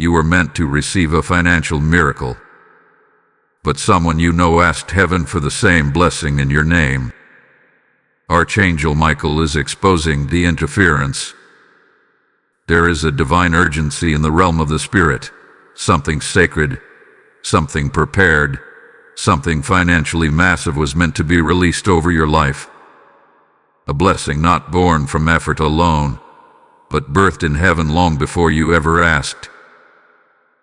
You were meant to receive a financial miracle, but someone you know asked heaven for the same blessing in your name. Archangel Michael is exposing the interference. There is a divine urgency in the realm of the spirit, something sacred, something prepared, something financially massive was meant to be released over your life. A blessing not born from effort alone, but birthed in heaven long before you ever asked.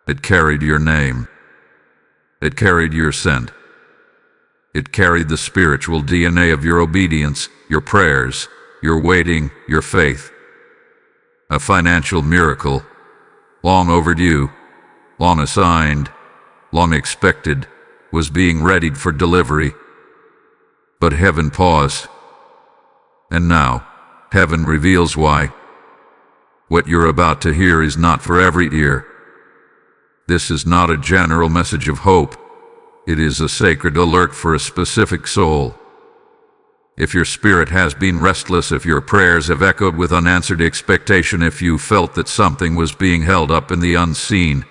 It carried your name. It carried your scent. It carried the spiritual DNA of your obedience, your prayers, your waiting, your faith. A financial miracle, long overdue, long assigned, long expected, was being readied for delivery. But heaven paused. And now, heaven reveals why. What you're about to hear is not for every ear. This is not a general message of hope. It is a sacred alert for a specific soul. If your spirit has been restless, if your prayers have echoed with unanswered expectation, if you felt that something was being held up in the unseen,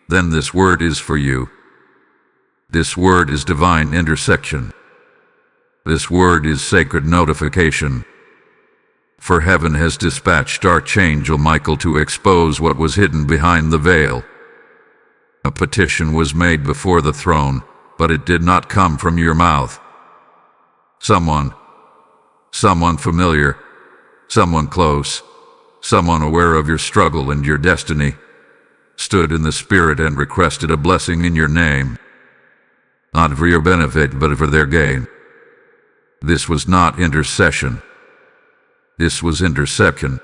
then this word is for you. This word is divine intersection. This word is sacred notification. For heaven has dispatched Archangel Michael to expose what was hidden behind the veil. A petition was made before the throne, but it did not come from your mouth. Someone familiar, someone close, someone aware of your struggle and your destiny, stood in the spirit and requested a blessing in your name. Not for your benefit, but for their gain. This was not intercession. This was interception.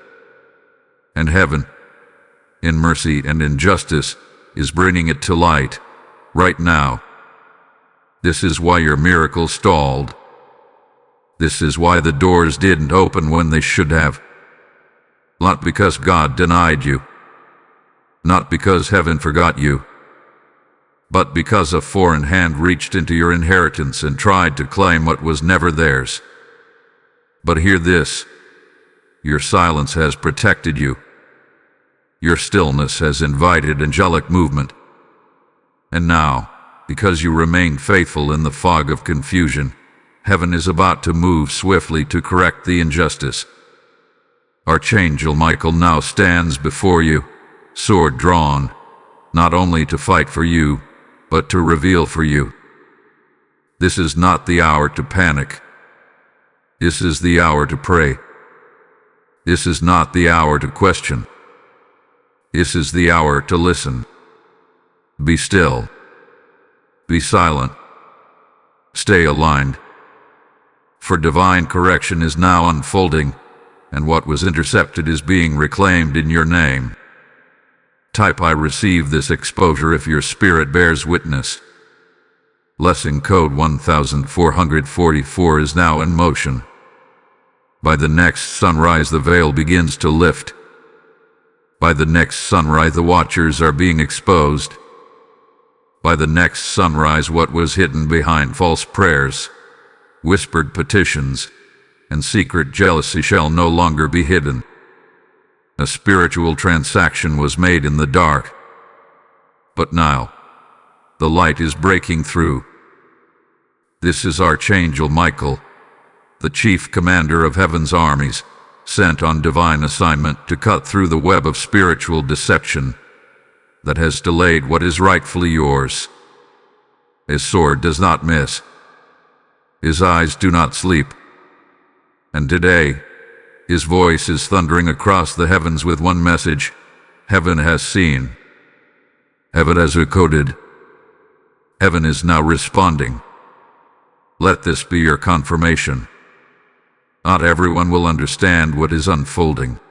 And heaven, in mercy and in justice, is bringing it to light, right now. This is why your miracle stalled. This is why the doors didn't open when they should have. Not because God denied you. Not because heaven forgot you. But because a foreign hand reached into your inheritance and tried to claim what was never theirs. But hear this. Your silence has protected you. Your stillness has invited angelic movement. And now, because you remain faithful in the fog of confusion, heaven is about to move swiftly to correct the injustice. Archangel Michael now stands before you, sword drawn, not only to fight for you, but to reveal for you. This is not the hour to panic. This is the hour to pray. This is not the hour to question. This is the hour to listen. Be still. Be silent. Stay aligned. For divine correction is now unfolding, and what was intercepted is being reclaimed in your name. Type I receive this exposure if your spirit bears witness. Lesson code 1444 is now in motion. By the next sunrise the veil begins to lift. By the next sunrise the watchers are being exposed. By the next sunrise what was hidden behind false prayers, whispered petitions, and secret jealousy shall no longer be hidden. A spiritual transaction was made in the dark. But now, the light is breaking through. This is Archangel Michael, the chief commander of heaven's armies, sent on divine assignment to cut through the web of spiritual deception that has delayed what is rightfully yours. His sword does not miss. His eyes do not sleep. And today, his voice is thundering across the heavens with one message. Heaven has seen. Heaven has decoded. Heaven is now responding. Let this be your confirmation. Not everyone will understand what is unfolding.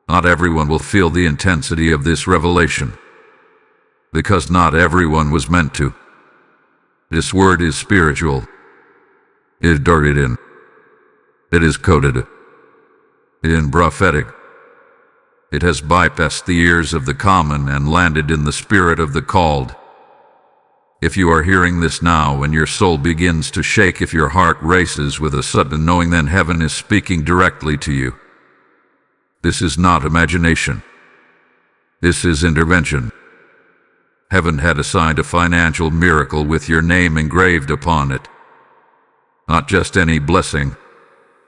Not everyone will feel the intensity of this revelation. Because not everyone was meant to. This word is spiritual. It is darted in. It is coded. In prophetic. It has bypassed the ears of the common and landed in the spirit of the called. If you are hearing this now and your soul begins to shake, if your heart races with a sudden knowing, then heaven is speaking directly to you. This is not imagination. This is intervention. Heaven had assigned a financial miracle with your name engraved upon it. Not just any blessing,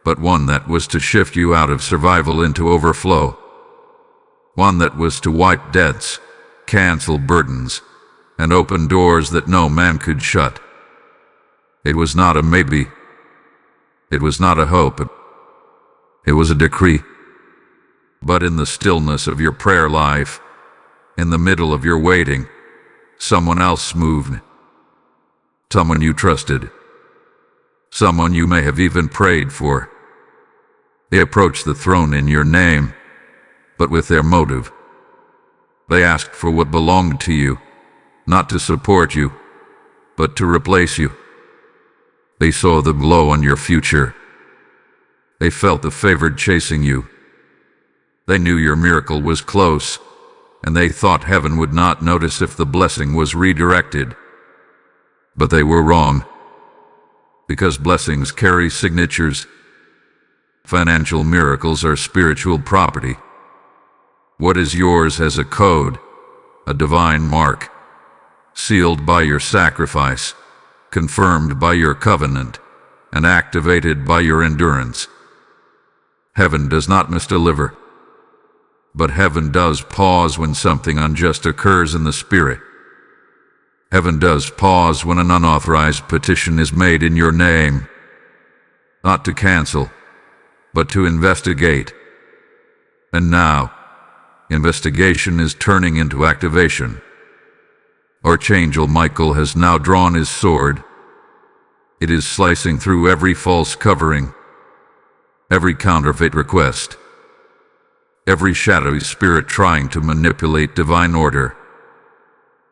but one that was to shift you out of survival into overflow. One that was to wipe debts, cancel burdens, and open doors that no man could shut. It was not a maybe. It was not a hope. It was a decree. But in the stillness of your prayer life, in the middle of your waiting, someone else moved. Someone you trusted. Someone you may have even prayed for. They approached the throne in your name, but with their motive. They asked for what belonged to you, not to support you, but to replace you. They saw the glow on your future. They felt the favored chasing you. They knew your miracle was close, and they thought heaven would not notice if the blessing was redirected. But they were wrong, because blessings carry signatures. Financial miracles are spiritual property. What is yours has a code, a divine mark, sealed by your sacrifice, confirmed by your covenant, and activated by your endurance. Heaven does not misdeliver, but heaven does pause when something unjust occurs in the spirit. Heaven does pause when an unauthorized petition is made in your name, not to cancel, but to investigate. And now, investigation is turning into activation. Archangel Michael has now drawn his sword. It is slicing through every false covering, every counterfeit request, every shadowy spirit trying to manipulate divine order.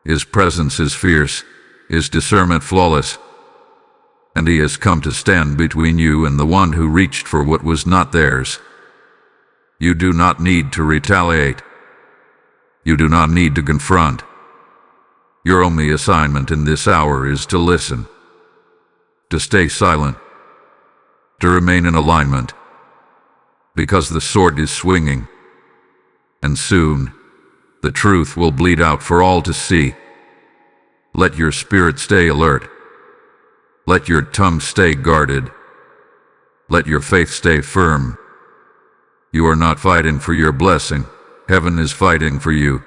His presence is fierce, his discernment flawless, and he has come to stand between you and the one who reached for what was not theirs. You do not need to retaliate. You do not need to confront. Your only assignment in this hour is to listen, to stay silent, to remain in alignment, because the sword is swinging, and soon the truth will bleed out for all to see. Let your spirit stay alert. Let your tongue stay guarded. Let your faith stay firm. You are not fighting for your blessing. Heaven is fighting for you.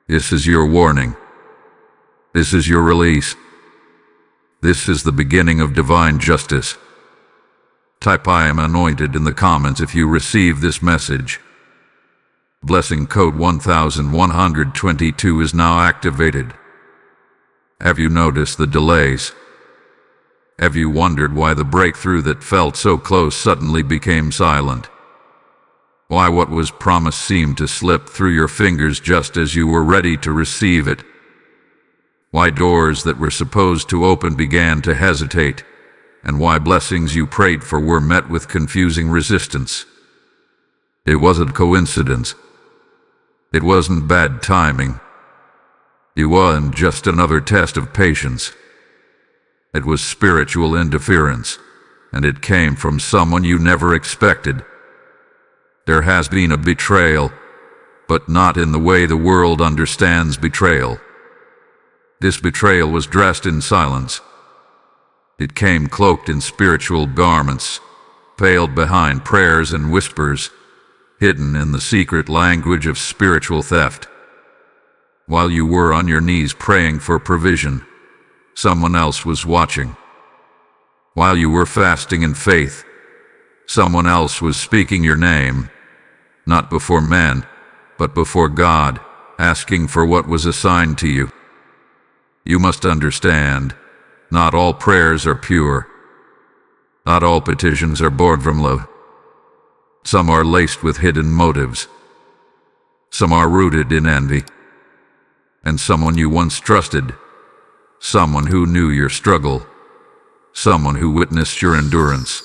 This is your warning. This is your release. This is the beginning of divine justice. Type "I am anointed" in the comments if you receive this message. Blessing code 1122 is now activated. Have you noticed the delays? Have you wondered why the breakthrough that felt so close suddenly became silent? Why what was promised seemed to slip through your fingers just as you were ready to receive it? Why doors that were supposed to open began to hesitate? And why blessings you prayed for were met with confusing resistance? It wasn't coincidence. It wasn't bad timing. It wasn't just another test of patience. It was spiritual interference, and it came from someone you never expected. There has been a betrayal, but not in the way the world understands betrayal. This betrayal was dressed in silence. It came cloaked in spiritual garments, veiled behind prayers and whispers, hidden in the secret language of spiritual theft. While you were on your knees praying for provision, someone else was watching. While you were fasting in faith, someone else was speaking your name, not before men, but before God, asking for what was assigned to you. You must understand, not all prayers are pure. Not all petitions are born from love. Some are laced with hidden motives. Some are rooted in envy. And someone you once trusted, someone who knew your struggle, someone who witnessed your endurance.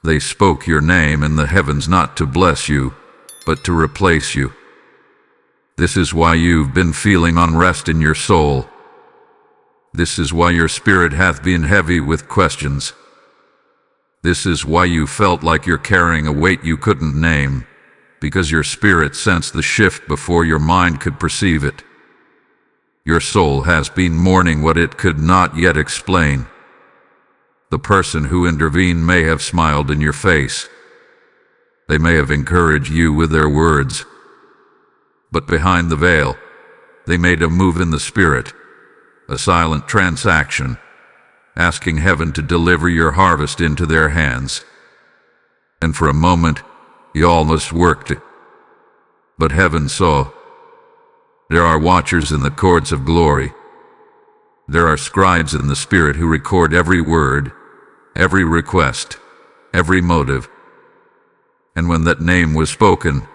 They spoke your name in the heavens not to bless you, but to replace you. This is why you've been feeling unrest in your soul. This is why your spirit hath been heavy with questions. This is why you felt like you're carrying a weight you couldn't name. because your spirit sensed the shift before your mind could perceive it. Your soul has been mourning what it could not yet explain. The person who intervened may have smiled in your face. They may have encouraged you with their words. But behind the veil, they made a move in the spirit, a silent transaction, asking heaven to deliver your harvest into their hands. And for a moment, you almost worked it. But heaven saw. There are watchers in the courts of glory. There are scribes in the spirit who record every word, every request, every motive. And when that name was spoken,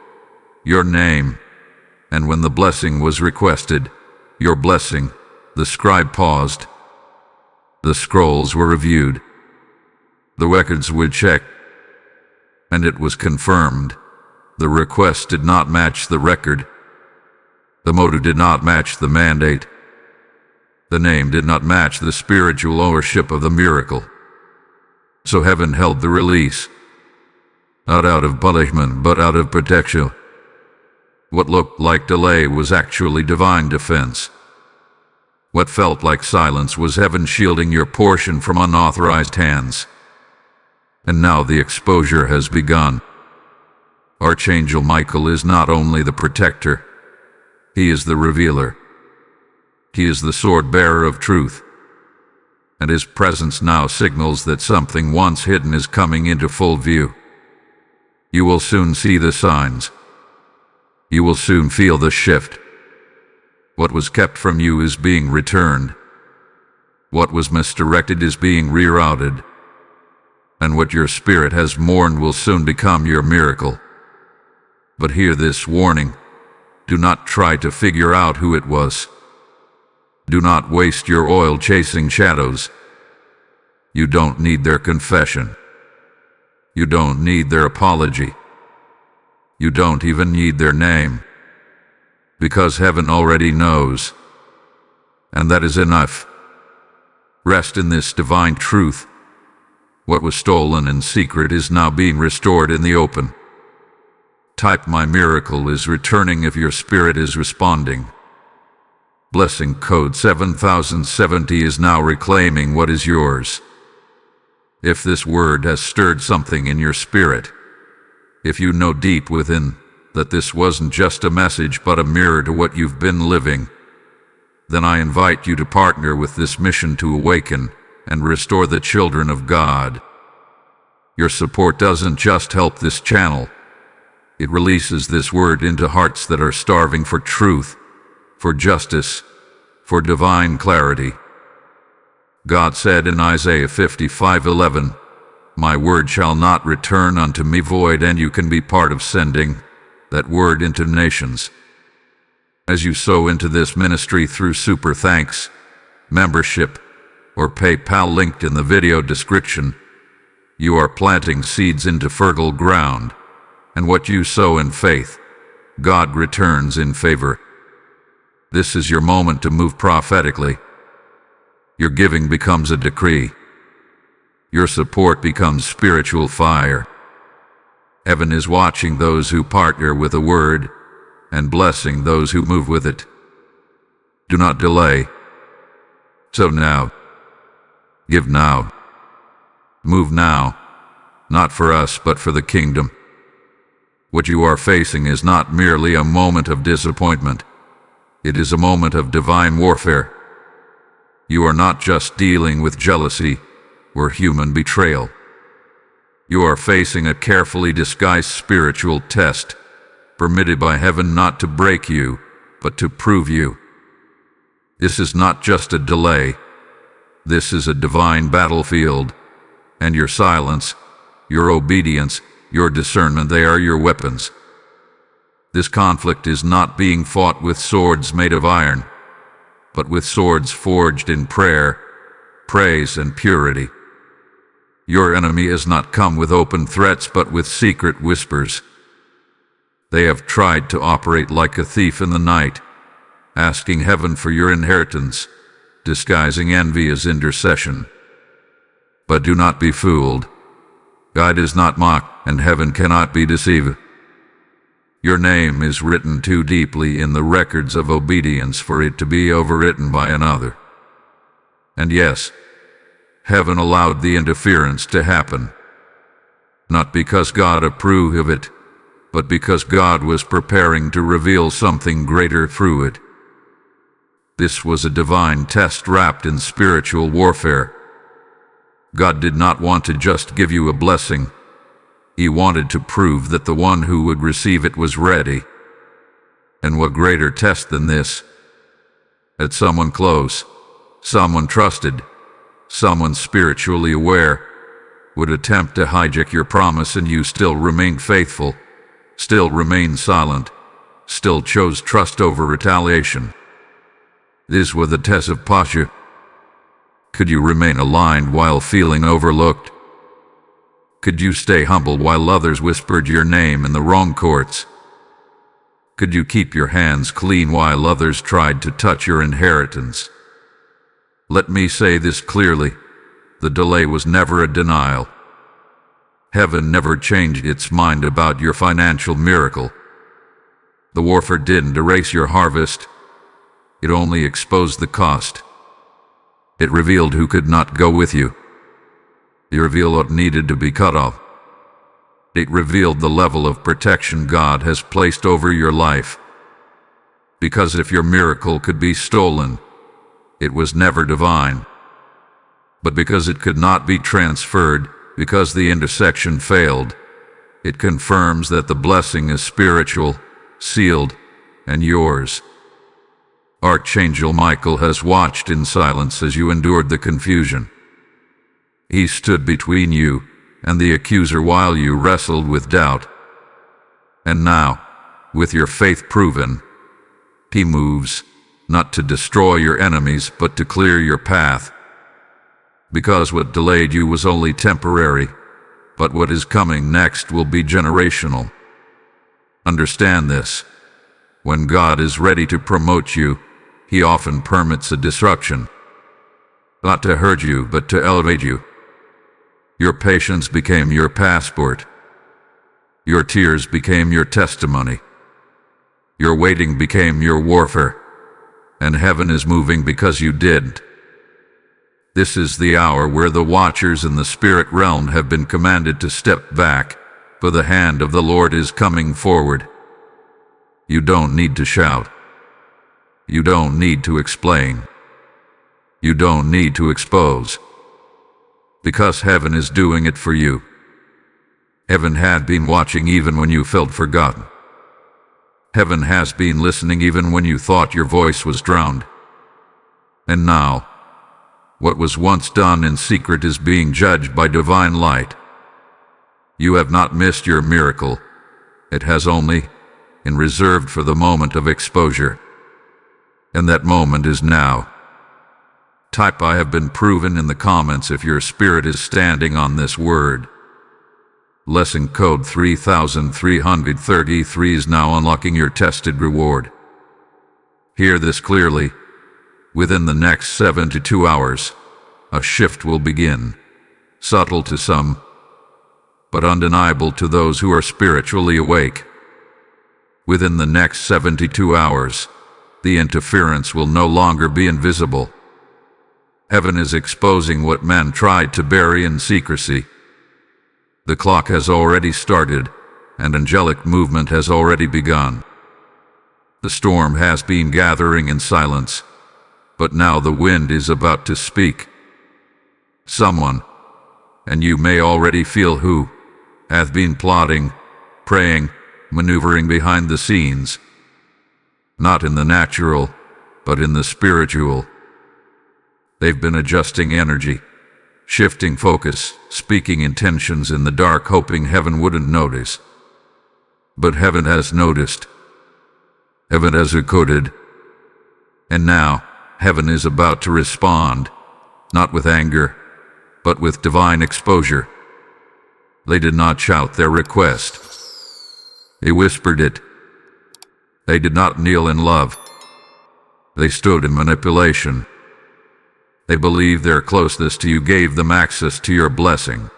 your name, and when the blessing was requested, your blessing, the scribe paused. The scrolls were reviewed. The records were checked. And it was confirmed. The request did not match the record. The motive did not match the mandate. The name did not match the spiritual ownership of the miracle. So heaven held the release. Not out of punishment, but out of protection. What looked like delay was actually divine defense. What felt like silence was heaven shielding your portion from unauthorized hands. And now the exposure has begun. Archangel Michael is not only the protector, he is the revealer. He is the sword-bearer of truth. And his presence now signals that something once hidden is coming into full view. You will soon see the signs. You will soon feel the shift. What was kept from you is being returned. What was misdirected is being rerouted. And what your spirit has mourned will soon become your miracle. But hear this warning. Do not try to figure out who it was. Do not waste your oil chasing shadows. You don't need their confession. You don't need their apology. You don't even need their name. Because heaven already knows. And that is enough. Rest in this divine truth. What was stolen in secret is now being restored in the open. Type "My miracle is returning" if your spirit is responding. Blessing code 7070 is now reclaiming what is yours. If this word has stirred something in your spirit, if you know deep within that this wasn't just a message but a mirror to what you've been living, then I invite you to partner with this mission to awaken and restore the children of God. Your support doesn't just help this channel. It releases this word into hearts that are starving for truth, for justice, for divine clarity. God said in Isaiah 55:11, "My word shall not return unto me void," and you can be part of sending that word into nations. As you sow into this ministry through Super Thanks, membership, or PayPal linked in the video description, you are planting seeds into fertile ground. And what you sow in faith, God returns in favor. This is your moment to move prophetically. Your giving becomes a decree. Your support becomes spiritual fire. Heaven is watching those who partner with a word and blessing those who move with it. Do not delay. So now. Give now. Move now. Not for us, but for the kingdom. What you are facing is not merely a moment of disappointment. It is a moment of divine warfare. You are not just dealing with jealousy or human betrayal. You are facing a carefully disguised spiritual test, permitted by heaven not to break you, but to prove you. This is not just a delay. This is a divine battlefield, and your silence, your obedience, your discernment, they are your weapons. This conflict is not being fought with swords made of iron, but with swords forged in prayer, praise, and purity. Your enemy has not come with open threats, but with secret whispers. They have tried to operate like a thief in the night, asking heaven for your inheritance, disguising envy as intercession. But do not be fooled. God is not mocked, and heaven cannot be deceived. Your name is written too deeply in the records of obedience for it to be overwritten by another. And yes, heaven allowed the interference to happen, not because God approved of it, but because God was preparing to reveal something greater through it. This was a divine test wrapped in spiritual warfare. God did not want to just give you a blessing. He wanted to prove that the one who would receive it was ready. And what greater test than this? That someone close, someone trusted, someone spiritually aware, would attempt to hijack your promise and you still remain faithful, still remain silent, still chose trust over retaliation. This was the test of posture. Could you remain aligned while feeling overlooked? Could you stay humble while others whispered your name in the wrong courts? Could you keep your hands clean while others tried to touch your inheritance? Let me say this clearly. The delay was never a denial. Heaven never changed its mind about your financial miracle. The warfare didn't erase your harvest. It only exposed the cost. It revealed who could not go with you. It revealed what needed to be cut off. It revealed the level of protection God has placed over your life. Because if your miracle could be stolen, it was never divine. But because it could not be transferred, because the intersection failed, it confirms that the blessing is spiritual, sealed, and yours. Archangel Michael has watched in silence as you endured the confusion. He stood between you and the accuser while you wrestled with doubt. And now, with your faith proven, he moves, not to destroy your enemies, but to clear your path. Because what delayed you was only temporary, but what is coming next will be generational. Understand this. When God is ready to promote you, He often permits a disruption, not to hurt you, but to elevate you. Your patience became your passport. Your tears became your testimony. Your waiting became your warfare. And heaven is moving because you didn't. This is the hour where the watchers in the spirit realm have been commanded to step back, for the hand of the Lord is coming forward. You don't need to shout. You don't need to explain. You don't need to expose. Because heaven is doing it for you. Heaven had been watching even when you felt forgotten. Heaven has been listening even when you thought your voice was drowned. And now, what was once done in secret is being judged by divine light. You have not missed your miracle. It has only been reserved for the moment of exposure. And that moment is now. Type "I have been proven" in the comments if your spirit is standing on this word. Lesson code 3333 is now unlocking your tested reward. Hear this clearly. Within the next 72 hours, a shift will begin. Subtle to some, but undeniable to those who are spiritually awake. Within the next 72 hours, the interference will no longer be invisible. Heaven is exposing what man tried to bury in secrecy. The clock has already started, and angelic movement has already begun. The storm has been gathering in silence, but now the wind is about to speak. Someone, and you may already feel who, hath been plotting, praying, maneuvering behind the scenes. Not in the natural, but in the spiritual. They've been adjusting energy, shifting focus, speaking intentions in the dark, hoping heaven wouldn't notice. But heaven has noticed. Heaven has decoded. And now, heaven is about to respond, not with anger, but with divine exposure. They did not shout their request. They whispered it. They did not kneel in love. They stood in manipulation. They believed their closeness to you gave them access to your blessing.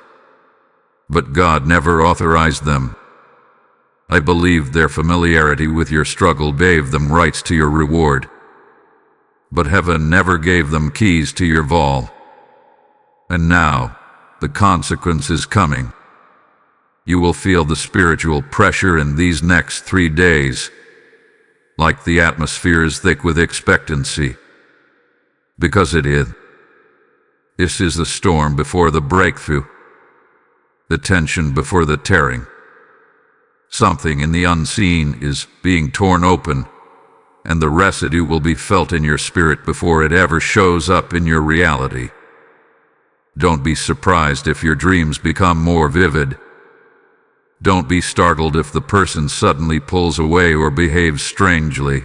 But God never authorized them. I believe their familiarity with your struggle gave them rights to your reward. But heaven never gave them keys to your vault. And now, the consequence is coming. You will feel the spiritual pressure in these next 3 days, like the atmosphere is thick with expectancy. Because it is. This is the storm before the breakthrough, the tension before the tearing. Something in the unseen is being torn open, and the residue will be felt in your spirit before it ever shows up in your reality. Don't be surprised if your dreams become more vivid. Don't be startled if the person suddenly pulls away or behaves strangely.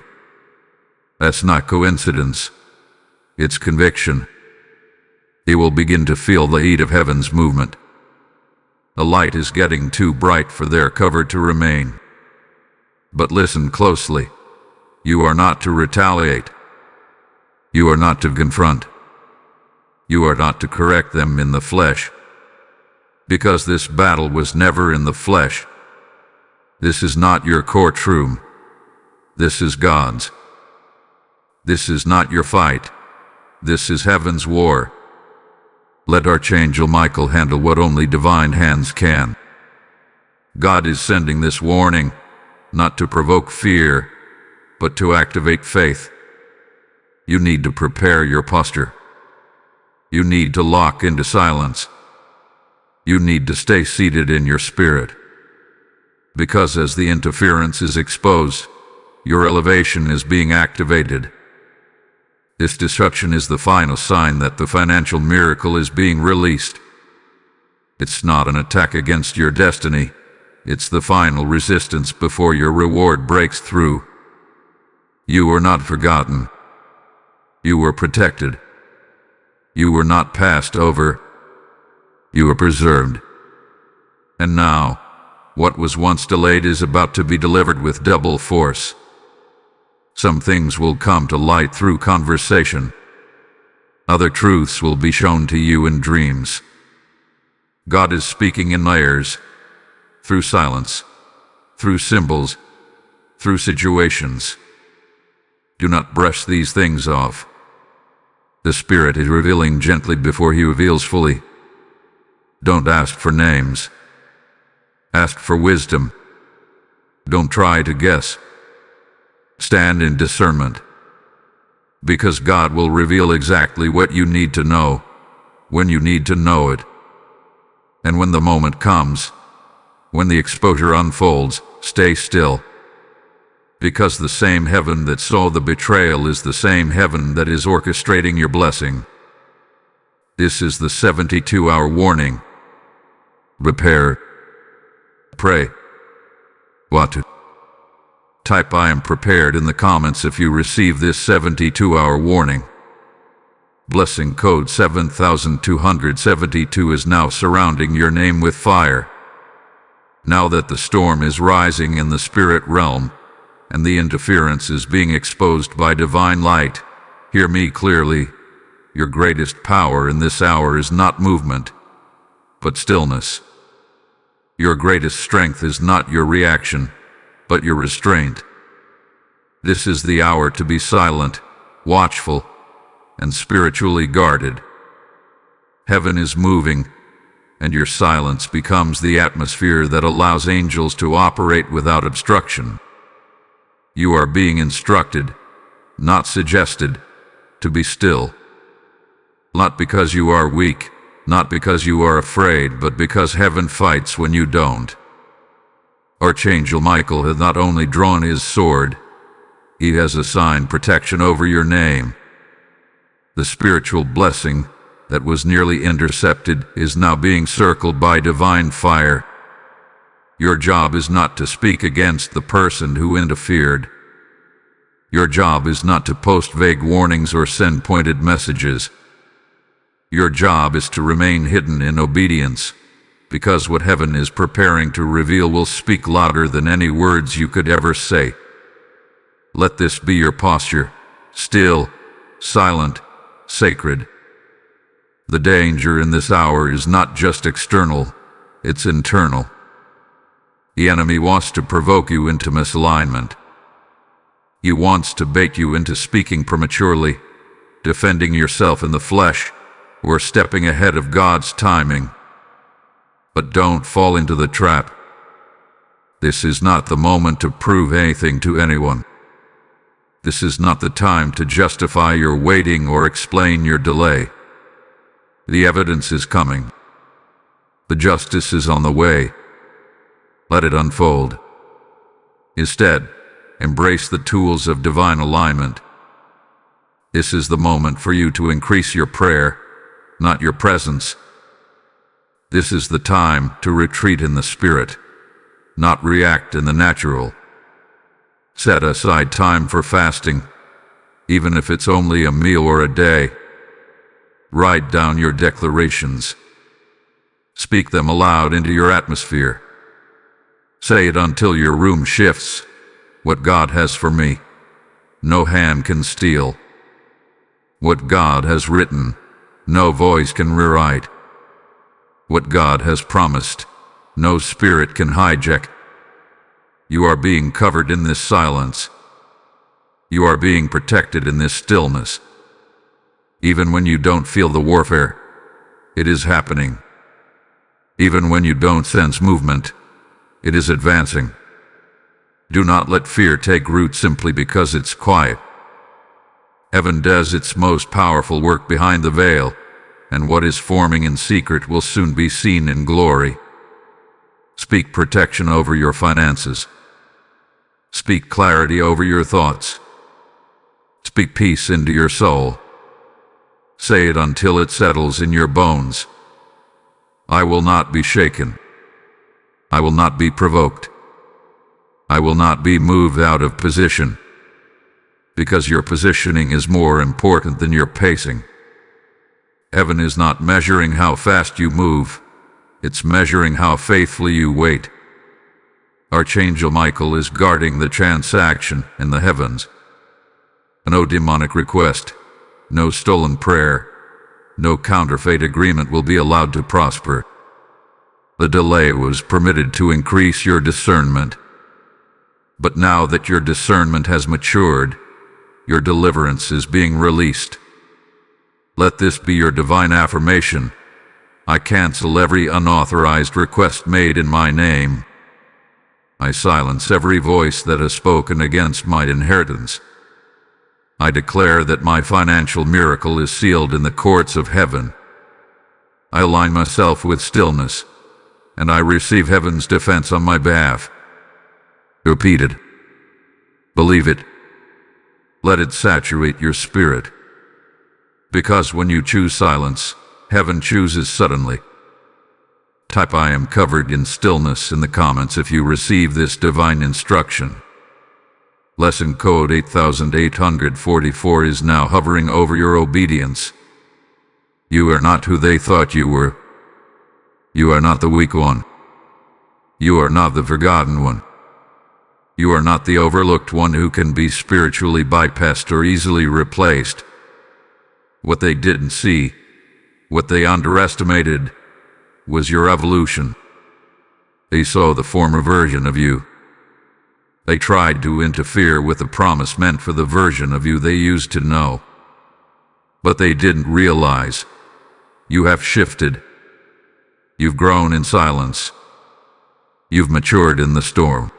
That's not coincidence. It's conviction. You will begin to feel the heat of heaven's movement. The light is getting too bright for their cover to remain. But listen closely. You are not to retaliate. You are not to confront. You are not to correct them in the flesh. Because this battle was never in the flesh. This is not your courtroom. This is God's. This is not your fight. This is heaven's war. Let Archangel Michael handle what only divine hands can. God is sending this warning, not to provoke fear, but to activate faith. You need to prepare your posture. You need to lock into silence. You need to stay seated in your spirit. Because as the interference is exposed, your elevation is being activated. This disruption is the final sign that the financial miracle is being released. It's not an attack against your destiny. It's the final resistance before your reward breaks through. You were not forgotten. You were protected. You were not passed over. You were preserved. And now, what was once delayed is about to be delivered with double force. Some things will come to light through conversation. Other truths will be shown to you in dreams. God is speaking in layers, through silence, through symbols, through situations. Do not brush these things off. The Spirit is revealing gently before He reveals fully. Don't ask for names. Ask for wisdom. Don't try to guess. Stand in discernment. Because God will reveal exactly what you need to know, when you need to know it. And when the moment comes, when the exposure unfolds, stay still. Because the same heaven that saw the betrayal is the same heaven that is orchestrating your blessing. This is the 72-hour warning. Prepare. Pray. What to? Type I am prepared in the comments if you receive this 72-hour warning. Blessing code 7272 is now surrounding your name with fire. Now that the storm is rising in the spirit realm, and the interference is being exposed by divine light, hear me clearly. Your greatest power in this hour is not movement, but stillness. Your greatest strength is not your reaction, but your restraint. This is the hour to be silent, watchful, and spiritually guarded. Heaven is moving, and your silence becomes the atmosphere that allows angels to operate without obstruction. You are being instructed, not suggested, to be still. Not because you are weak, not because you are afraid, but because heaven fights when you don't. Archangel Michael has not only drawn his sword, he has assigned protection over your name. The spiritual blessing that was nearly intercepted is now being circled by divine fire. Your job is not to speak against the person who interfered. Your job is not to post vague warnings or send pointed messages. Your job is to remain hidden in obedience, because what heaven is preparing to reveal will speak louder than any words you could ever say. Let this be your posture, still, silent, sacred. The danger in this hour is not just external, it's internal. The enemy wants to provoke you into misalignment. He wants to bait you into speaking prematurely, defending yourself in the flesh, or stepping ahead of God's timing. But don't fall into the trap. This is not the moment to prove anything to anyone. This is not the time to justify your waiting or explain your delay. The evidence is coming. The justice is on the way. Let it unfold. Instead, embrace the tools of divine alignment. This is the moment for you to increase your prayer, not your presence. This is the time to retreat in the spirit, not react in the natural. Set aside time for fasting, even if it's only a meal or a day. Write down your declarations. Speak them aloud into your atmosphere. Say it until your room shifts. What God has for me, no hand can steal. What God has written, no voice can rewrite. What God has promised, no spirit can hijack. You are being covered in this silence. You are being protected in this stillness. Even when you don't feel the warfare, it is happening. Even when you don't sense movement, it is advancing. Do not let fear take root simply because it's quiet. Heaven does its most powerful work behind the veil, and what is forming in secret will soon be seen in glory. Speak protection over your finances. Speak clarity over your thoughts. Speak peace into your soul. Say it until it settles in your bones. I will not be shaken. I will not be provoked. I will not be moved out of position, because your positioning is more important than your pacing. Heaven is not measuring how fast you move, it's measuring how faithfully you wait. Archangel Michael is guarding the transaction in the heavens. No demonic request, no stolen prayer, no counterfeit agreement will be allowed to prosper. The delay was permitted to increase your discernment. But now that your discernment has matured, your deliverance is being released. Let this be your divine affirmation. I cancel every unauthorized request made in my name. I silence every voice that has spoken against my inheritance. I declare that my financial miracle is sealed in the courts of heaven. I align myself with stillness, and I receive heaven's defense on my behalf. Repeat it. Believe it. Let it saturate your spirit. Because when you choose silence, heaven chooses suddenly. Type I am covered in stillness in the comments if you receive this divine instruction. Lesson code 8844 is now hovering over your obedience. You are not who they thought you were. You are not the weak one. You are not the forgotten one. You are not the overlooked one who can be spiritually bypassed or easily replaced. What they didn't see, what they underestimated, was your evolution. They saw the former version of you. They tried to interfere with the promise meant for the version of you they used to know. But they didn't realize. You have shifted. You've grown in silence. You've matured in the storm.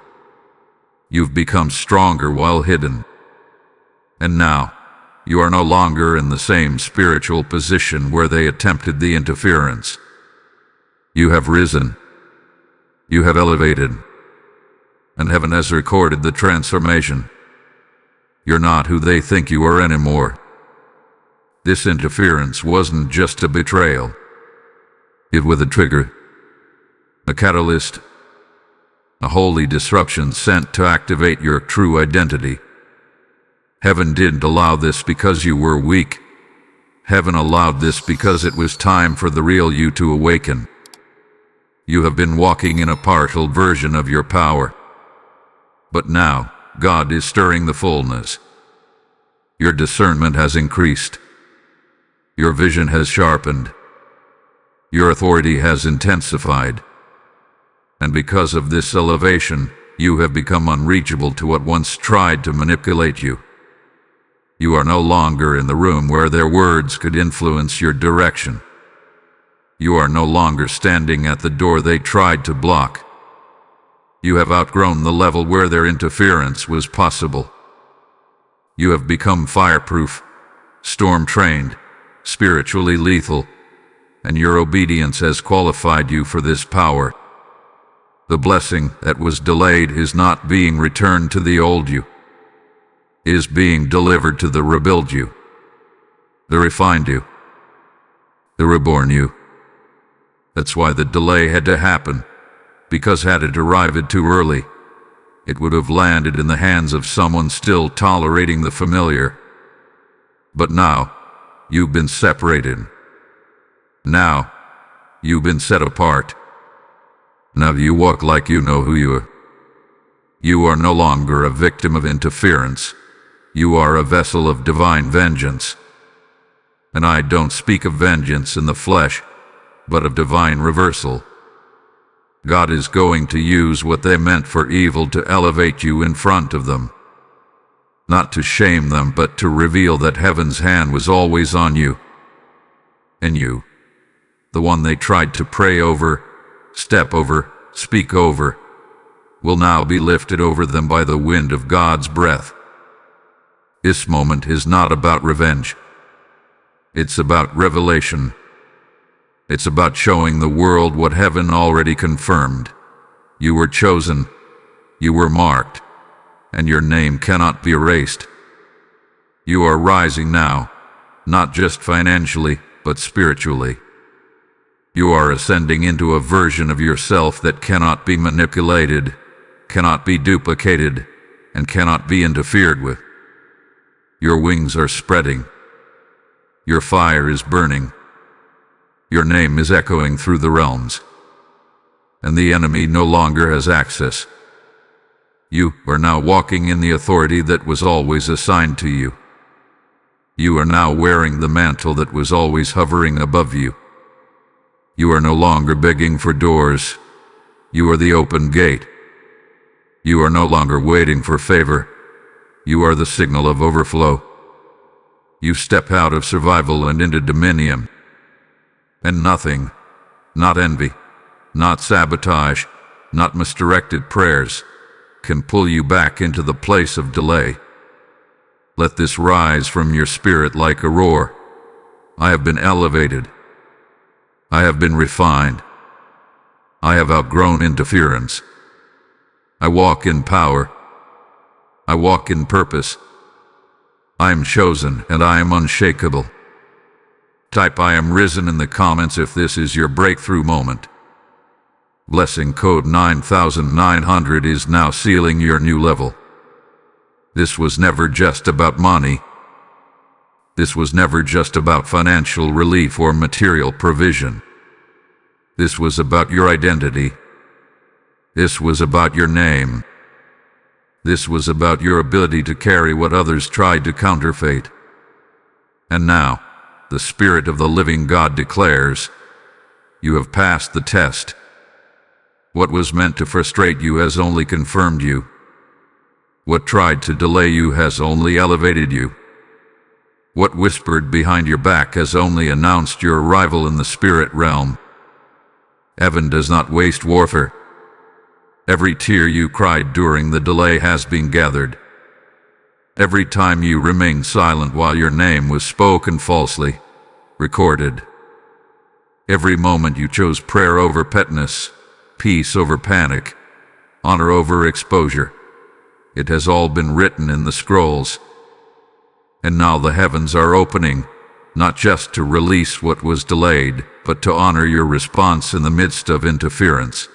You've become stronger while hidden. And now, you are no longer in the same spiritual position where they attempted the interference. You have risen. You have elevated. And heaven has recorded the transformation. You're not who they think you are anymore. This interference wasn't just a betrayal. It was a trigger, a catalyst, a holy disruption sent to activate your true identity. Heaven didn't allow this because you were weak. Heaven allowed this because it was time for the real you to awaken. You have been walking in a partial version of your power. But now, God is stirring the fullness. Your discernment has increased. Your vision has sharpened. Your authority has intensified. And because of this elevation, you have become unreachable to what once tried to manipulate you. You are no longer in the room where their words could influence your direction. You are no longer standing at the door they tried to block. You have outgrown the level where their interference was possible. You have become fireproof, storm-trained, spiritually lethal, and your obedience has qualified you for this power. The blessing that was delayed is not being returned to the old you. It is being delivered to the rebuild you, the refined you, the reborn you. That's why the delay had to happen, because had it arrived too early, it would have landed in the hands of someone still tolerating the familiar. But now, you've been separated. Now, you've been set apart. Now you walk like you know who you are. You are no longer a victim of interference. You are a vessel of divine vengeance. And I don't speak of vengeance in the flesh, but of divine reversal. God is going to use what they meant for evil to elevate you in front of them. Not to shame them, but to reveal that heaven's hand was always on you. And you, the one they tried to pray over, step over, speak over, will now be lifted over them by the wind of God's breath. This moment is not about revenge. It's about revelation. It's about showing the world what heaven already confirmed. You were chosen, you were marked, and your name cannot be erased. You are rising now, not just financially, but spiritually. You are ascending into a version of yourself that cannot be manipulated, cannot be duplicated, and cannot be interfered with. Your wings are spreading. Your fire is burning. Your name is echoing through the realms. And the enemy no longer has access. You are now walking in the authority that was always assigned to you. You are now wearing the mantle that was always hovering above you. You are no longer begging for doors. You are the open gate. You are no longer waiting for favor. You are the signal of overflow. You step out of survival and into dominion. And nothing, not envy, not sabotage, not misdirected prayers, can pull you back into the place of delay. Let this rise from your spirit like a roar. I have been elevated. I have been refined. I have outgrown interference. I walk in power. I walk in purpose. I am chosen and I am unshakable. Type I am risen in the comments if this is your breakthrough moment. Blessing code 9900 is now sealing your new level. This was never just about money. This was never just about financial relief or material provision. This was about your identity. This was about your name. This was about your ability to carry what others tried to counterfeit. And now, the Spirit of the living God declares, you have passed the test. What was meant to frustrate you has only confirmed you. What tried to delay you has only elevated you. What whispered behind your back has only announced your arrival in the spirit realm. Heaven does not waste warfare. Every tear you cried during the delay has been gathered. Every time you remained silent while your name was spoken falsely, recorded. Every moment you chose prayer over petness, peace over panic, honor over exposure, it has all been written in the scrolls. And now the heavens are opening, not just to release what was delayed, but to honor your response in the midst of interference.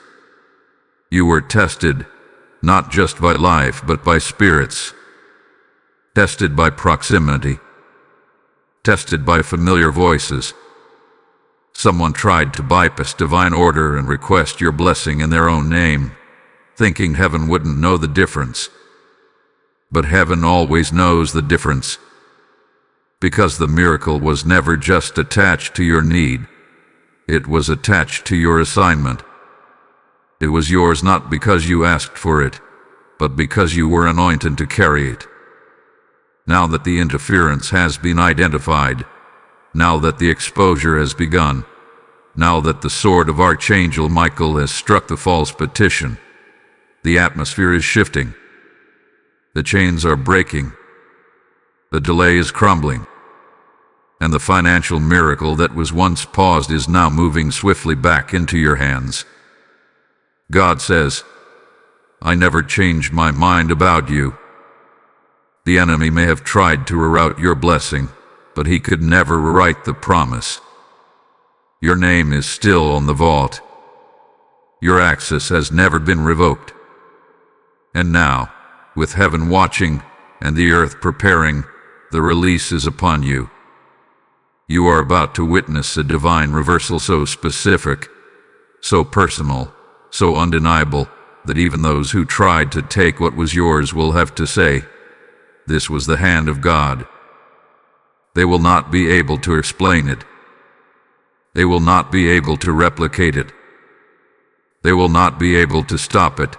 You were tested, not just by life, but by spirits. Tested by proximity. Tested by familiar voices. Someone tried to bypass divine order and request your blessing in their own name, thinking heaven wouldn't know the difference. But heaven always knows the difference. Because the miracle was never just attached to your need, it was attached to your assignment. It was yours not because you asked for it, but because you were anointed to carry it. Now that the interference has been identified, now that the exposure has begun, now that the sword of Archangel Michael has struck the false petition, the atmosphere is shifting. The chains are breaking. The delay is crumbling. And the financial miracle that was once paused is now moving swiftly back into your hands. God says, I never changed my mind about you. The enemy may have tried to reroute your blessing, but he could never rewrite the promise. Your name is still on the vault. Your access has never been revoked. And now, with heaven watching and the earth preparing, the release is upon you. You are about to witness a divine reversal so specific, so personal, so undeniable, that even those who tried to take what was yours will have to say, this was the hand of God. They will not be able to explain it. They will not be able to replicate it. They will not be able to stop it.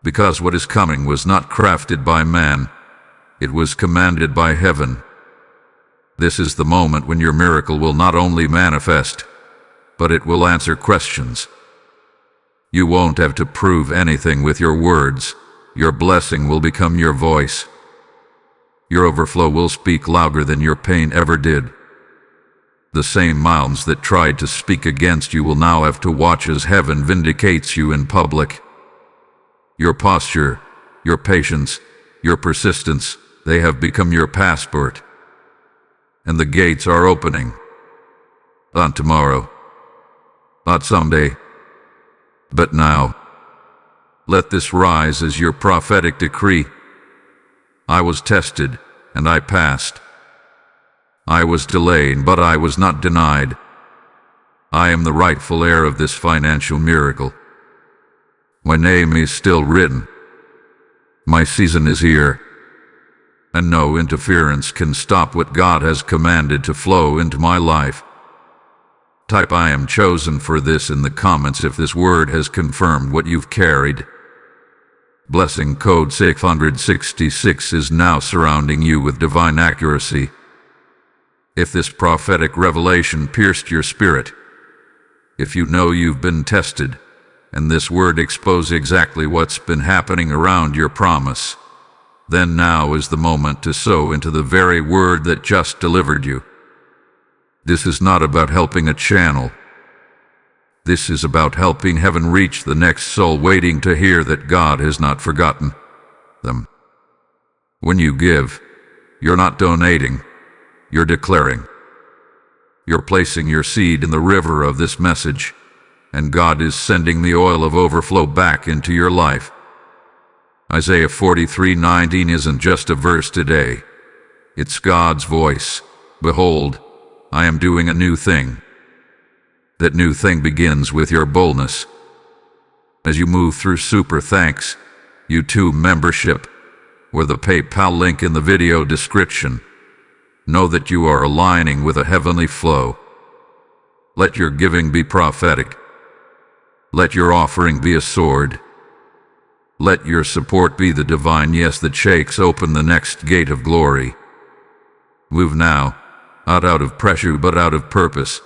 Because what is coming was not crafted by man, it was commanded by heaven. This is the moment when your miracle will not only manifest, but it will answer questions. You won't have to prove anything with your words. Your blessing will become your voice. Your overflow will speak louder than your pain ever did. The same mouths that tried to speak against you will now have to watch as heaven vindicates you in public. Your posture, your patience, your persistence, they have become your passport. And the gates are opening. Not tomorrow. Not someday. But now. Let this rise as your prophetic decree. I was tested, and I passed. I was delayed, but I was not denied. I am the rightful heir of this financial miracle. My name is still written. My season is here. And no interference can stop what God has commanded to flow into my life. Type I am chosen for this in the comments if this word has confirmed what you've carried. Blessing code 666 is now surrounding you with divine accuracy. If this prophetic revelation pierced your spirit, if you know you've been tested, and this word exposed exactly what's been happening around your promise, then now is the moment to sow into the very word that just delivered you. This is not about helping a channel. This is about helping heaven reach the next soul waiting to hear that God has not forgotten them. When you give, you're not donating, you're declaring. You're placing your seed in the river of this message, and God is sending the oil of overflow back into your life. Isaiah 43:19 isn't just a verse today. It's God's voice. Behold, I am doing a new thing. That new thing begins with your boldness. As you move through Super Thanks, YouTube membership, or the PayPal link in the video description, know that you are aligning with a heavenly flow. Let your giving be prophetic. Let your offering be a sword. Let your support be the divine yes that shakes open the next gate of glory. Move now, not out of pressure but out of purpose.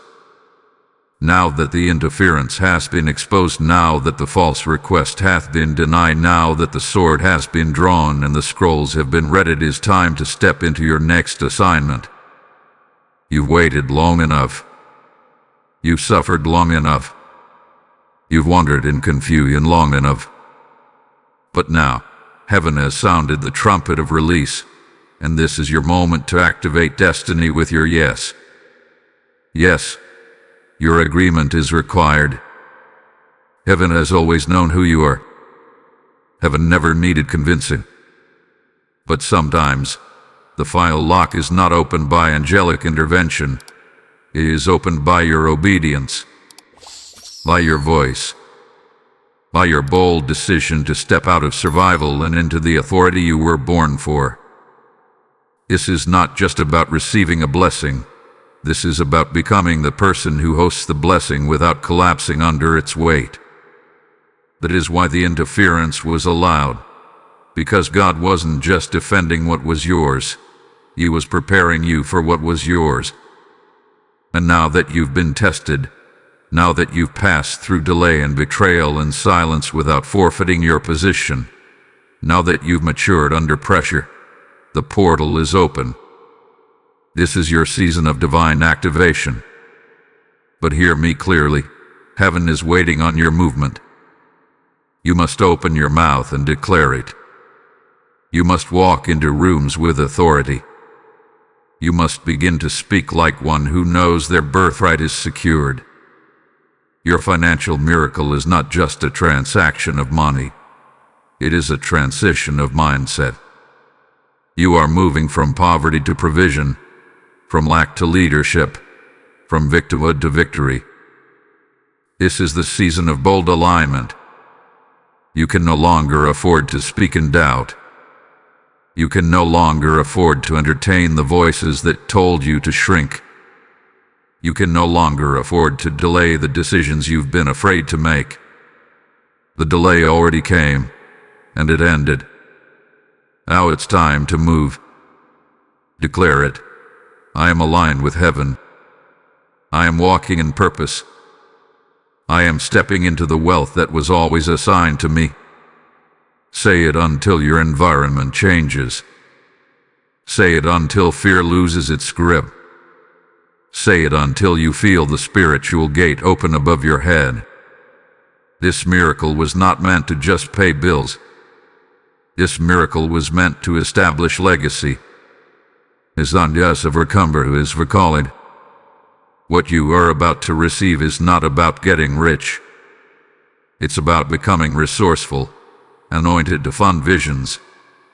Now that the interference has been exposed, now that the false request hath been denied, now that the sword has been drawn and the scrolls have been read, it is time to step into your next assignment. You've waited long enough. You've suffered long enough. You've wandered in confusion long enough. But now, heaven has sounded the trumpet of release, and this is your moment to activate destiny with your yes. Yes, your agreement is required. Heaven has always known who you are. Heaven never needed convincing. But sometimes, the file lock is not opened by angelic intervention. It is opened by your obedience, by your voice, by your bold decision to step out of survival and into the authority you were born for. This is not just about receiving a blessing. This is about becoming the person who hosts the blessing without collapsing under its weight. That is why the interference was allowed. Because God wasn't just defending what was yours. He was preparing you for what was yours. And now that you've been tested, now that you've passed through delay and betrayal and silence without forfeiting your position, now that you've matured under pressure, the portal is open. This is your season of divine activation. But hear me clearly, heaven is waiting on your movement. You must open your mouth and declare it. You must walk into rooms with authority. You must begin to speak like one who knows their birthright is secured. Your financial miracle is not just a transaction of money. It is a transition of mindset. You are moving from poverty to provision, from lack to leadership, from victimhood to victory. This is the season of bold alignment. You can no longer afford to speak in doubt. You can no longer afford to entertain the voices that told you to shrink. You can no longer afford to delay the decisions you've been afraid to make. The delay already came, and it ended. Now it's time to move. Declare it. I am aligned with heaven. I am walking in purpose. I am stepping into the wealth that was always assigned to me. Say it until your environment changes. Say it until fear loses its grip. Say it until you feel the spiritual gate open above your head. This miracle was not meant to just pay bills. This miracle was meant to establish legacy. Is on yes of who is recalled. What you are about to receive is not about getting rich. It's about becoming resourceful, anointed to fund visions,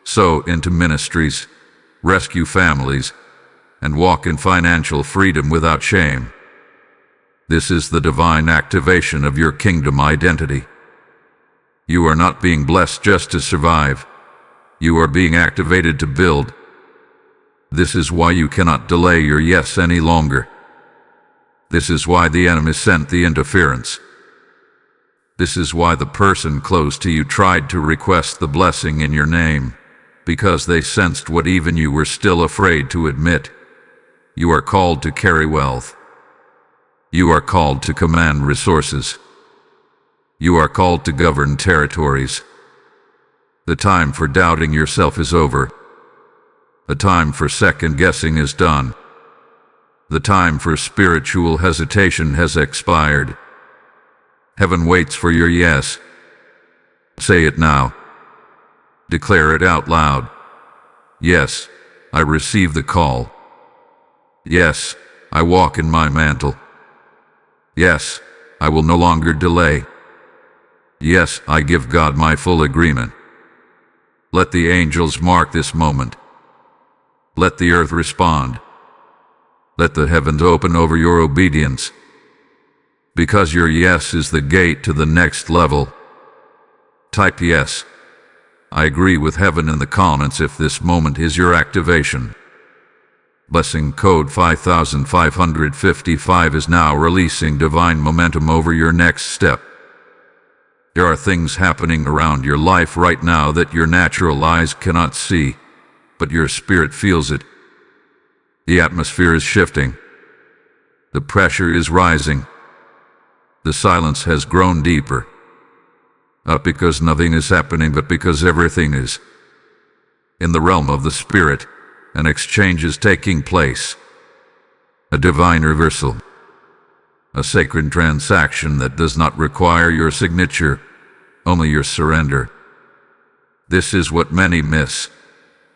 sow into ministries, rescue families, and walk in financial freedom without shame. This is the divine activation of your kingdom identity. You are not being blessed just to survive. You are being activated to build. This is why you cannot delay your yes any longer. This is why the enemy sent the interference. This is why the person close to you tried to request the blessing in your name, because they sensed what even you were still afraid to admit. You are called to carry wealth. You are called to command resources. You are called to govern territories. The time for doubting yourself is over. The time for second guessing is done. The time for spiritual hesitation has expired. Heaven waits for your yes. Say it now. Declare it out loud. Yes, I receive the call. Yes, I walk in my mantle. Yes, I will no longer delay. Yes, I give God my full agreement. Let the angels mark this moment. Let the earth respond. Let the heavens open over your obedience. Because your yes is the gate to the next level. Type yes. I agree with heaven in the comments if this moment is your activation. Blessing code 5555 is now releasing divine momentum over your next step. There are things happening around your life right now that your natural eyes cannot see, but your spirit feels it. The atmosphere is shifting. The pressure is rising. The silence has grown deeper. Not because nothing is happening, but because everything is. In the realm of the spirit, an exchange is taking place. A divine reversal. A sacred transaction that does not require your signature, only your surrender. This is what many miss.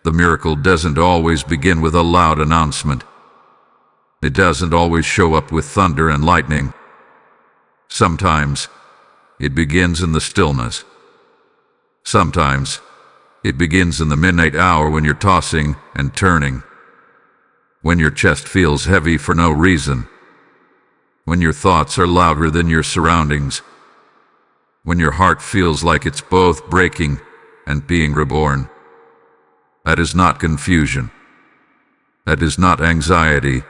The miracle doesn't always begin with a loud announcement. It doesn't always show up with thunder and lightning. Sometimes, it begins in the stillness. Sometimes, it begins in the midnight hour when you're tossing and turning. When your chest feels heavy for no reason. When your thoughts are louder than your surroundings. When your heart feels like it's both breaking and being reborn. That is not confusion. That is not anxiety.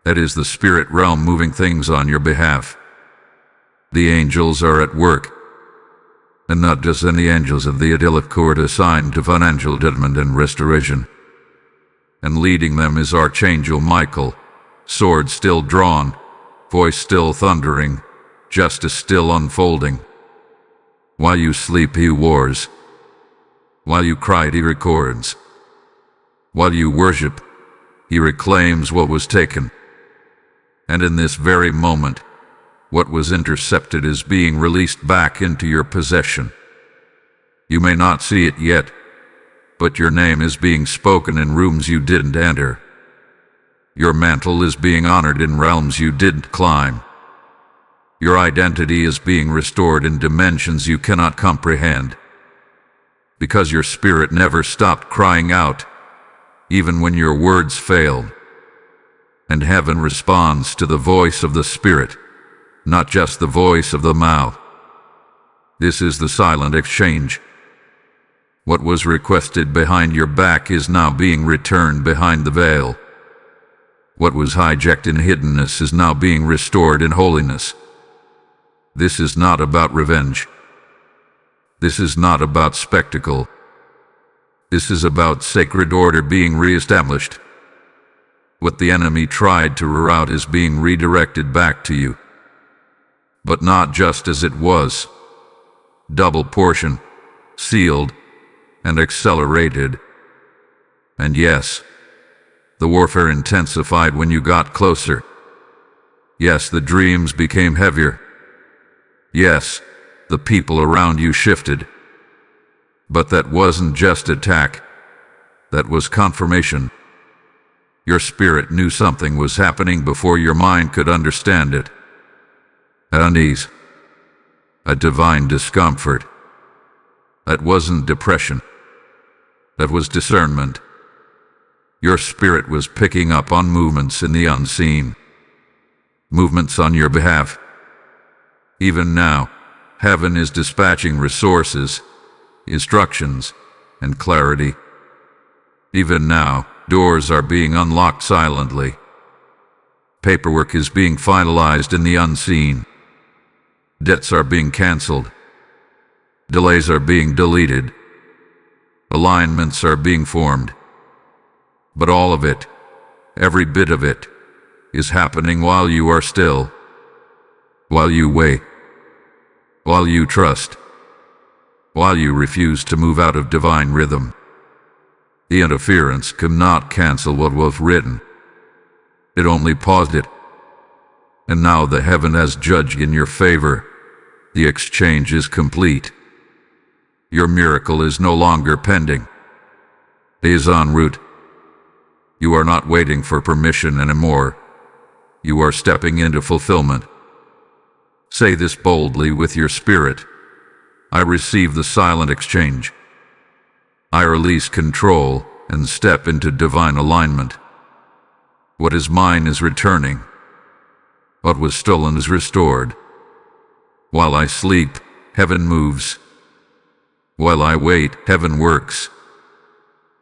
That is the spirit realm moving things on your behalf. The angels are at work. and not just any angels of the idyllic court assigned to financial judgment and restoration. And leading them is Archangel Michael, sword still drawn, voice still thundering, justice still unfolding. While you sleep, he wars. While you cry, he records. While you worship, he reclaims what was taken. And in this very moment, what was intercepted is being released back into your possession. You may not see it yet, but your name is being spoken in rooms you didn't enter. Your mantle is being honored in realms you didn't climb. Your identity is being restored in dimensions you cannot comprehend. Because your spirit never stopped crying out, even when your words failed. And heaven responds to the voice of the spirit, not just the voice of the mouth. This is the silent exchange. What was requested behind your back is now being returned behind the veil. What was hijacked in hiddenness is now being restored in holiness. This is not about revenge. This is not about spectacle. This is about sacred order being reestablished. What the enemy tried to reroute is being redirected back to you. But not just as it was. Double portion, sealed, and accelerated. And yes, the warfare intensified when you got closer. Yes, the dreams became heavier. Yes, the people around you shifted. But that wasn't just attack. That was confirmation. Your spirit knew something was happening before your mind could understand it. Unease. A divine discomfort. That wasn't depression. That was discernment. Your spirit was picking up on movements in the unseen. Movements on your behalf. Even now, heaven is dispatching resources, instructions, and clarity. Even now, doors are being unlocked silently. Paperwork is being finalized in the unseen. Debts are being canceled. Delays are being deleted. Alignments are being formed. But all of it, every bit of it, is happening while you are still, while you wait, while you trust, while you refuse to move out of divine rhythm. The interference cannot cancel what was written. It only paused it. And now the heaven has judged in your favor. The exchange is complete. Your miracle is no longer pending. It is en route. You are not waiting for permission anymore. You are stepping into fulfillment. Say this boldly with your spirit. I receive the silent exchange. I release control and step into divine alignment. What is mine is returning. What was stolen is restored. While I sleep, heaven moves. While I wait, heaven works.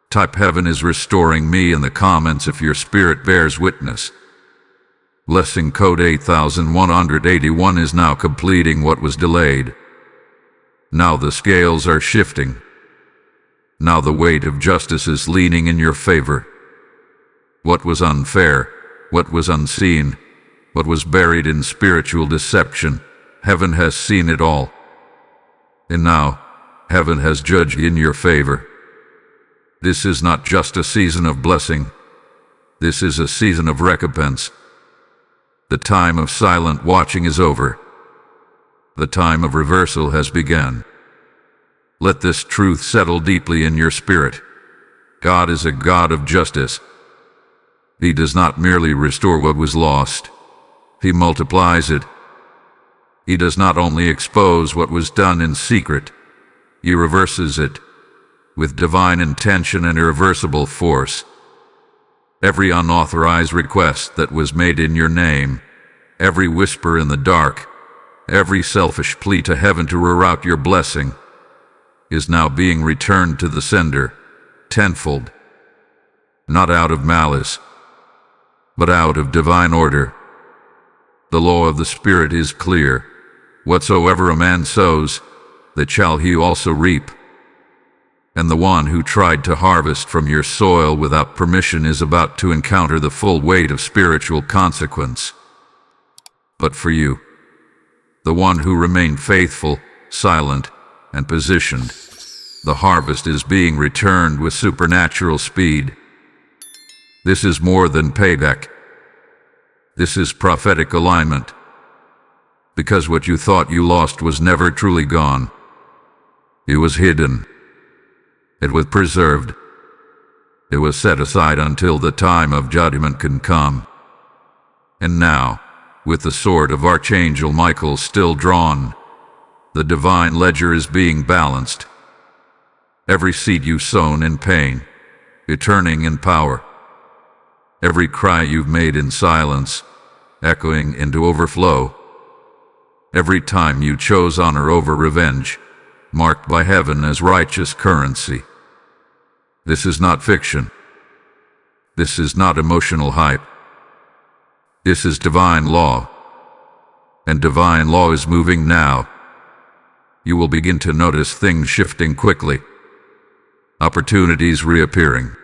Type heaven is restoring me in the comments if your spirit bears witness. Blessing code 8181 is now completing what was delayed. Now the scales are shifting. Now the weight of justice is leaning in your favor. What was unfair, what was unseen, what was buried in spiritual deception, heaven has seen it all. And now, heaven has judged in your favor. This is not just a season of blessing. This is a season of recompense. The time of silent watching is over. The time of reversal has begun. Let this truth settle deeply in your spirit. God is a God of justice. He does not merely restore what was lost. He multiplies it. He does not only expose what was done in secret. He reverses it with divine intention and irreversible force. Every unauthorized request that was made in your name, every whisper in the dark, every selfish plea to heaven to reroute your blessing, is now being returned to the sender, tenfold. Not out of malice, but out of divine order. The law of the Spirit is clear. Whatsoever a man sows, that shall he also reap. And the one who tried to harvest from your soil without permission is about to encounter the full weight of spiritual consequence. But for you, the one who remained faithful, silent, and positioned, the harvest is being returned with supernatural speed. This is more than payback. This is prophetic alignment. Because what you thought you lost was never truly gone. It was hidden. It was preserved. It was set aside until the time of judgment can come. And now, with the sword of Archangel Michael still drawn, the divine ledger is being balanced. Every seed you've sown in pain, returning in power. Every cry you've made in silence, echoing into overflow. Every time you chose honor over revenge, marked by heaven as righteous currency. This is not fiction. This is not emotional hype. This is divine law. And divine law is moving now. You will begin to notice things shifting quickly. Opportunities reappearing.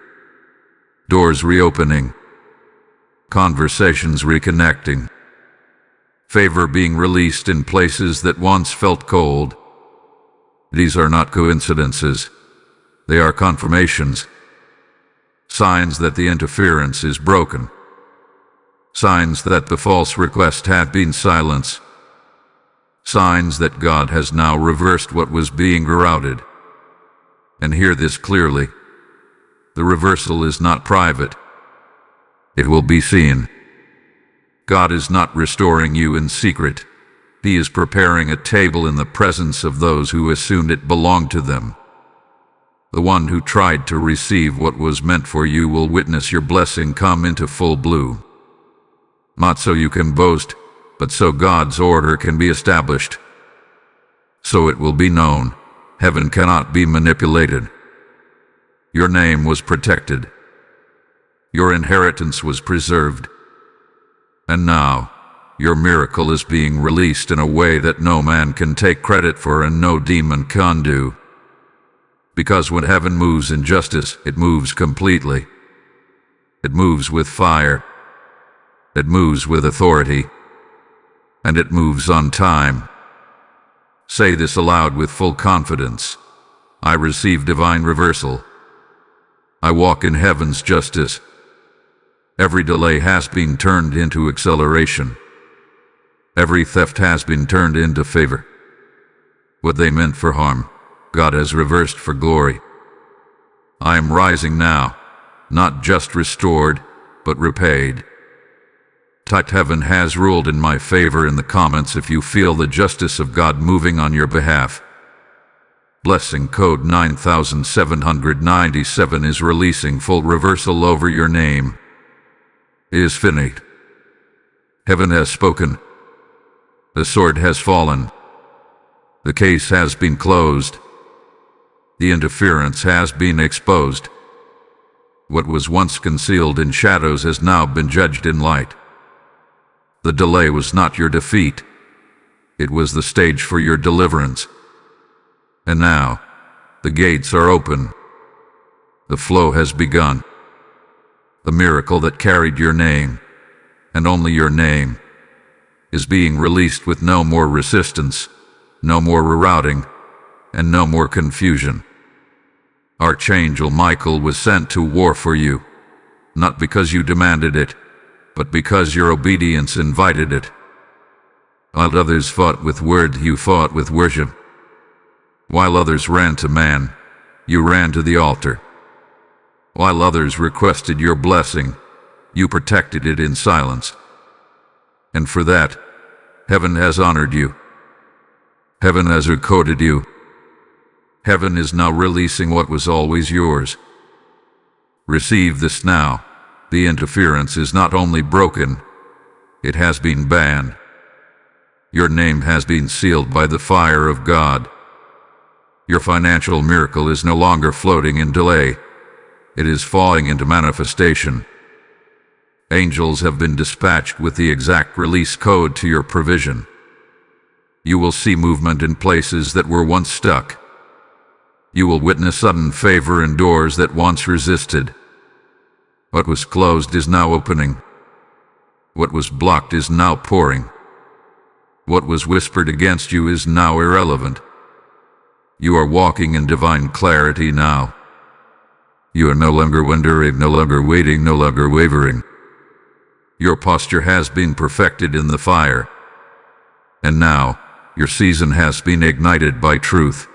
Doors reopening. Conversations reconnecting. Favor being released in places that once felt cold. These are not coincidences. They are confirmations. Signs that the interference is broken. Signs that the false request had been silenced. Signs that God has now reversed what was being rerouted. And hear this clearly. The reversal is not private. It will be seen. God is not restoring you in secret. He is preparing a table in the presence of those who assumed it belonged to them. The one who tried to receive what was meant for you will witness your blessing come into full bloom. Not so you can boast, but so God's order can be established. So it will be known. Heaven cannot be manipulated. Your name was protected. Your inheritance was preserved. And now, your miracle is being released in a way that no man can take credit for and no demon can do. Because when heaven moves in justice, it moves completely. It moves with fire. It moves with authority. And it moves on time. Say this aloud with full confidence. I receive divine reversal. I walk in heaven's justice. Every delay has been turned into acceleration. Every theft has been turned into favor. What they meant for harm, God has reversed for glory. I am rising now, not just restored, but repaid. Type heaven has ruled in my favor in the comments if you feel the justice of God moving on your behalf. Blessing code 9797 is releasing full reversal over your name. It is finished. Heaven has spoken. The sword has fallen. The case has been closed. The interference has been exposed. What was once concealed in shadows has now been judged in light. The delay was not your defeat. It was the stage for your deliverance. And now, the gates are open. The flow has begun. The miracle that carried your name, and only your name, is being released with no more resistance, no more rerouting, and no more confusion. Archangel Michael was sent to war for you, not because you demanded it, but because your obedience invited it. While others fought with word, you fought with worship. While others ran to man, you ran to the altar. While others requested your blessing, you protected it in silence. And for that, heaven has honored you. Heaven has recorded you. Heaven is now releasing what was always yours. Receive this now. The interference is not only broken, it has been banned. Your name has been sealed by the fire of God. Your financial miracle is no longer floating in delay. It is falling into manifestation. Angels have been dispatched with the exact release code to your provision. You will see movement in places that were once stuck. You will witness sudden favor in doors that once resisted. What was closed is now opening. What was blocked is now pouring. What was whispered against you is now irrelevant. You are walking in divine clarity now. You are no longer wondering, no longer waiting, no longer wavering. Your posture has been perfected in the fire. And now, your season has been ignited by truth.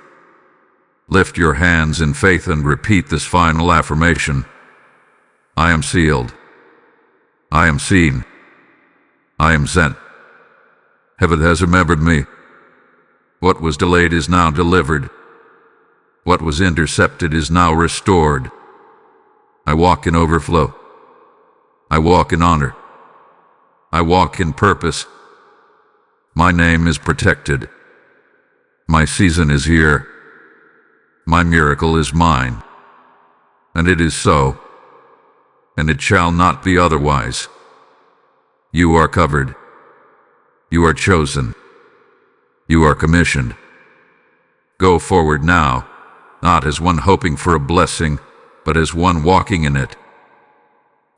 Lift your hands in faith and repeat this final affirmation. I am sealed. I am seen. I am sent. Heaven has remembered me. What was delayed is now delivered. What was intercepted is now restored. I walk in overflow. I walk in honor. I walk in purpose. My name is protected. My season is here. My miracle is mine. And it is so. And it shall not be otherwise. You are covered. You are chosen. You are commissioned. Go forward now, not as one hoping for a blessing, but as one walking in it.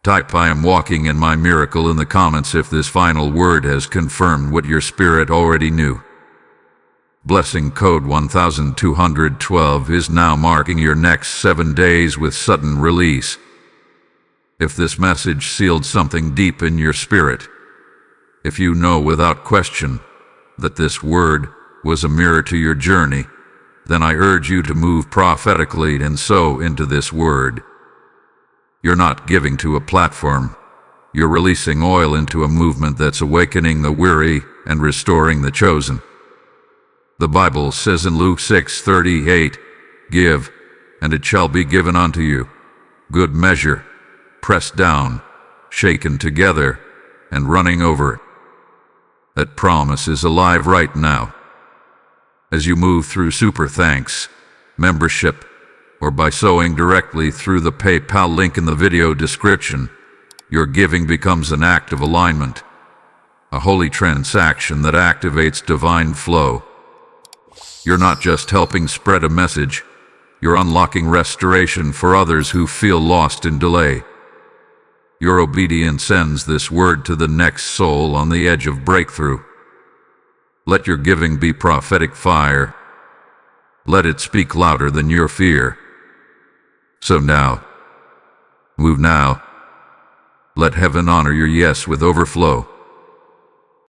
Type I am walking in my miracle in the comments if this final word has confirmed what your spirit already knew. Blessing code 1212 is now marking your next 7 days with sudden release. If this message sealed something deep in your spirit, if you know without question that this word was a mirror to your journey, then I urge you to move prophetically and sow into this word. You're not giving to a platform. You're releasing oil into a movement that's awakening the weary and restoring the chosen. The Bible says in Luke 6:38, Give, and it shall be given unto you. Good measure, pressed down, shaken together, and running over. That promise is alive right now. As you move through super thanks, membership, or by sowing directly through the PayPal link in the video description, your giving becomes an act of alignment, a holy transaction that activates divine flow. You're not just helping spread a message, you're unlocking restoration for others who feel lost in delay. Your obedience sends this word to the next soul on the edge of breakthrough. Let your giving be prophetic fire. Let it speak louder than your fear. So now, move now. Let heaven honor your yes with overflow.